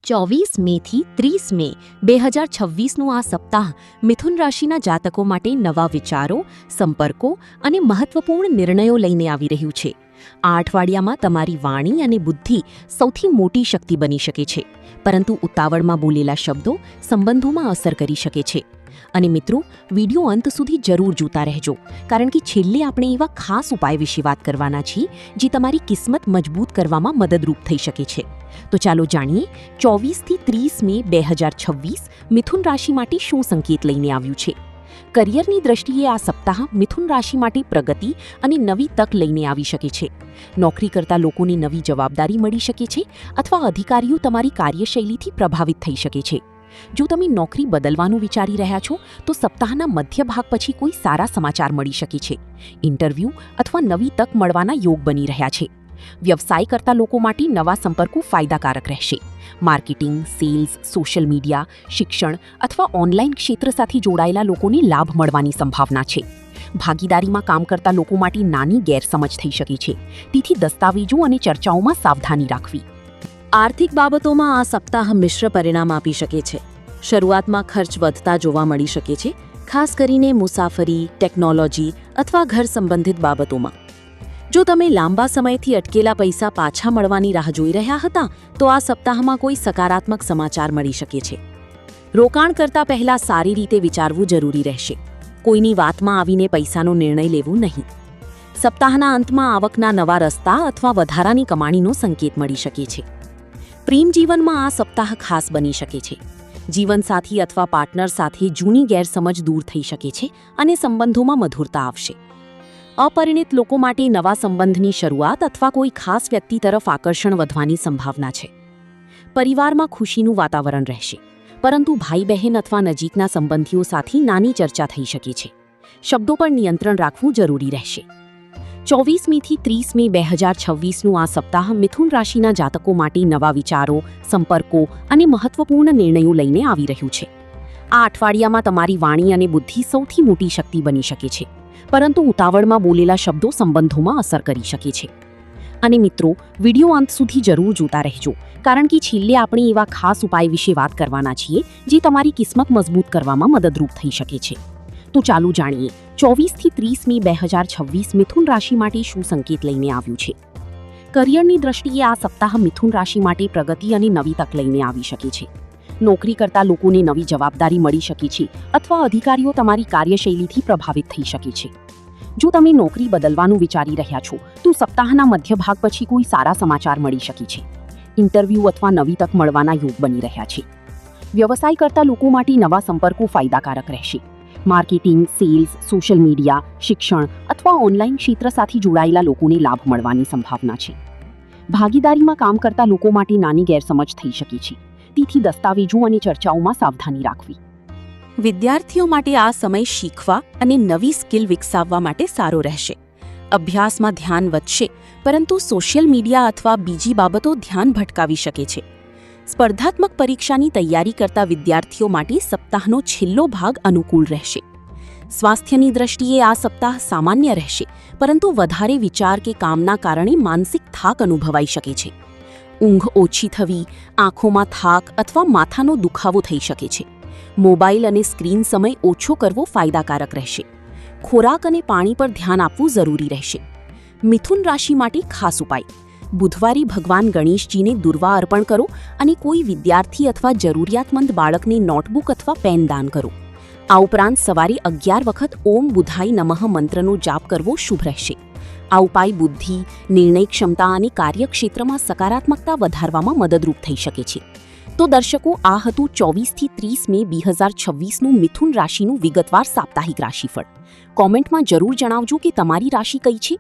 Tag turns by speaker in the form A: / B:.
A: 24 મેથી 30 મે 2026નું આ સપ્તાહ મિથુન રાશિના જાતકો માટે નવા વિચારો, સંપર્કો અને મહત્વપૂર્ણ નિર્ણયો લઈને આવી રહ્યું છે. આ અઠવાડિયામાં તમારી વાણી અને બુદ્ધિ સૌથી મોટી શક્તિ બની શકે છે, પરંતુ ઉતાવળમાં બોલેલા શબ્દો સંબંધોમાં અસર કરી શકે છે. અને મિત્રો, વિડિયો અંત સુધી જરૂર જોતા રહેજો, કારણ કે છેલ્લે આપણે એવા ખાસ ઉપાય વિશે વાત કરવાના છીએ જે તમારી કિસ્મત મજબૂત કરવામાં મદદરૂપ થઈ શકે છે. તો ચાલો જાણીએ 24 થી 30 મે 2026 મિથુન રાશિ માટે શું સંકેત લઈને આવ્યું છે. કરિયરની દ્રષ્ટિએ આ સપ્તાહ મિથુન રાશિ માટે પ્રગતિ અને નવી તક લઈને આવી શકે છે. નોકરી કરતા લોકોને નવી જવાબદારી મળી શકે છે અથવા અધિકારીઓ તમારી કાર્યશૈલીથી પ્રભાવિત થઈ શકે છે. જો તમે નોકરી બદલવાનું વિચારી રહ્યા છો તો સપ્તાહના મધ્ય ભાગ પછી કોઈ સારા સમાચાર મળી શકે છે. ઇન્ટરવ્યૂ અથવા નવી તક મળવાના યોગ બની રહ્યા છે. વ્યવસાય કરતા લોકો માટે નવા સંપર્કો ફાયદાકારક રહેશે. માર્કેટિંગ, સેલ્સ, સોશિયલ મીડિયા, શિક્ષણ અથવા ઓનલાઈન ક્ષેત્ર સાથે જોડાયેલા લોકોને લાભ મળવાની સંભાવના છે. ભાગીદારીમાં કામ કરતા લોકો માટે નાની ગેરસમજ થઈ શકે છે, તેથી દસ્તાવેજો અને ચર્ચાઓમાં સાવધાની રાખવી. આર્થિક બાબતોમાં આ સપ્તાહ મિશ્ર પરિણામ આપી શકે છે. શરૂઆતમાં ખર્ચ વધતા જોવા મળી શકે છે, ખાસ કરીને મુસાફરી, ટેકનોલોજી અથવા ઘર સંબંધિત બાબતોમાં. જો તમે લાંબા સમયથી અટકેલા પૈસા પાછા મળવાની રાહ જોઈ રહ્યા હતા તો આ સપ્તાહમાં કોઈ સકારાત્મક સમાચાર મળી શકે છે. રોકાણ કરતા પહેલા સારી રીતે વિચારવું જરૂરી રહેશે. કોઈની વાતમાં આવીને પૈસાનો નિર્ણય લેવો નહીં. સપ્તાહના અંતમાં આવકના નવા રસ્તા અથવા વધારાની કમાણીનો સંકેત મળી શકે છે. પ્રેમ જીવનમાં આ સપ્તાહ ખાસ બની શકે છે. જીવનસાથી અથવા પાર્ટનર સાથે જૂની ગેરસમજ દૂર થઈ શકે છે અને સંબંધોમાં મધુરતા આવશે. અપરિણિત લોકો માટે નવા સંબંધની શરૂઆત અથવા કોઈ ખાસ વ્યક્તિ તરફ આકર્ષણ વધવાની સંભાવના છે. પરિવારમાં ખુશીનું વાતાવરણ રહેશે, પરંતુ ભાઈ બહેન અથવા નજીકના સંબંધીઓ સાથે નાની ચર્ચા થઈ શકે છે. શબ્દો પર નિયંત્રણ રાખવું જરૂરી રહેશે. 24 મેથી 30 મે 2026નું આ સપ્તાહ મિથુન રાશિના જાતકો માટે નવા વિચારો, સંપર્કો અને મહત્વપૂર્ણ નિર્ણયો લઈને આવી રહ્યું છે. આ અઠવાડિયામાં તમારી વાણી અને બુદ્ધિ સૌથી મોટી શક્તિ બની શકે છે, પરંતુ ઉતાવળમાં બોલેલા શબ્દો સંબંધોમાં અસર કરી શકે છે. અને મિત્રો, વિડિયો અંત સુધી જરૂર જોતા રહેજો, કારણ કે છેલ્લે આપણે એવા ખાસ ઉપાય વિશે વાત કરવાના છીએ જે તમારી કિસ્મત મજબૂત કરવામાં મદદરૂપ થઈ શકે છે. તો ચાલો જાણીએ 24 થી 30 મે 2026 મિથુન રાશિ માટે શું સંકેત લઈને આવ્યું છે. કરિયરની દ્રષ્ટિએ આ સપ્તાહ મિથુન રાશિ માટે પ્રગતિ અને નવી તક લઈને આવી શકે છે. નોકરી કરતા લોકોને નવી જવાબદારી મળી શકે છે અથવા અધિકારીઓ તમારી કાર્યશૈલીથી પ્રભાવિત થઈ શકે છે. જો તમે નોકરી બદલવાનું વિચારી રહ્યા છો તો સપ્તાહના મધ્ય ભાગ પછી કોઈ સારા સમાચાર મળી શકે છે. ઇન્ટરવ્યૂ અથવા નવી તક મળવાના યોગ બની રહ્યા છે. વ્યવસાય કરતા લોકો માટે નવા સંપર્કો ફાયદાકારક રહેશે. માર્કેટિંગ, સેલ્સ, સોશિયલ મીડિયા, શિક્ષણ અથવા ઓનલાઈન ક્ષેત્ર સાથે જોડાયેલા લોકોને લાભ મળવાની સંભાવના છે. ભાગીદારીમાં કામ કરતા લોકો માટે નાની ગેરસમજ થઈ શકે છે, તેથી દસ્તાવેજો અને ચર્ચાઓમાં સાવધાની રાખવી. વિદ્યાર્થીઓ માટે આ સમય શીખવા અને નવી સ્કિલ વિકસાવવા માટે સારો રહેશે. અભ્યાસમાં ધ્યાન વધશે, પરંતુ સોશિયલ મીડિયા અથવા બીજી બાબતો ધ્યાન ભટકાવી શકે છે. સ્પર્ધાત્મક પરીક્ષાની તૈયારી કરતા વિદ્યાર્થીઓ માટે સપ્તાહનો છેલ્લો ભાગ અનુકૂળ રહેશે. સ્વાસ્થ્યની દ્રષ્ટિએ આ સપ્તાહ સામાન્ય રહેશે, પરંતુ વધારે વિચાર કે કામના કારણે માનસિક થાક અનુભવાઈ શકે છે. ઊંઘ ઓછી થવી, આંખોમાં થાક અથવા માથાનો દુખાવો થઈ શકે છે. મોબાઈલ અને સ્ક્રીન સમય ઓછો કરવો ફાયદાકારક રહેશે. ખોરાક અને પાણી પર ધ્યાન આપવું જરૂરી રહેશે. મિથુન રાશિ માટે ખાસ ઉપાય: બુધવારે ભગવાન ગણેશજીને દુર્વા અર્પણ કરો અને કોઈ વિદ્યાર્થી અથવા જરૂરિયાતમંદ બાળકને નોટબુક અથવા પેન દાન કરો. આ ઉપરાંત સવારે 11 વખત ઓમ બુધાય નમઃ મંત્રનો જાપ કરવો શુભ રહેશે. આ ઉપાય બુદ્ધિ, નિર્ણય ક્ષમતા અને કાર્યક્ષેત્રમાં સકારાત્મકતા વધારવામાં મદદરૂપ થઈ શકે છે. તો દર્શકો, આ હતું 24 થી 30 મે 2026નું મિથુન રાશિનું વિગતવાર સાપ્તાહિક રાશિફળ. કોમેન્ટમાં જરૂર જણાવજો કે તમારી રાશિ કઈ છે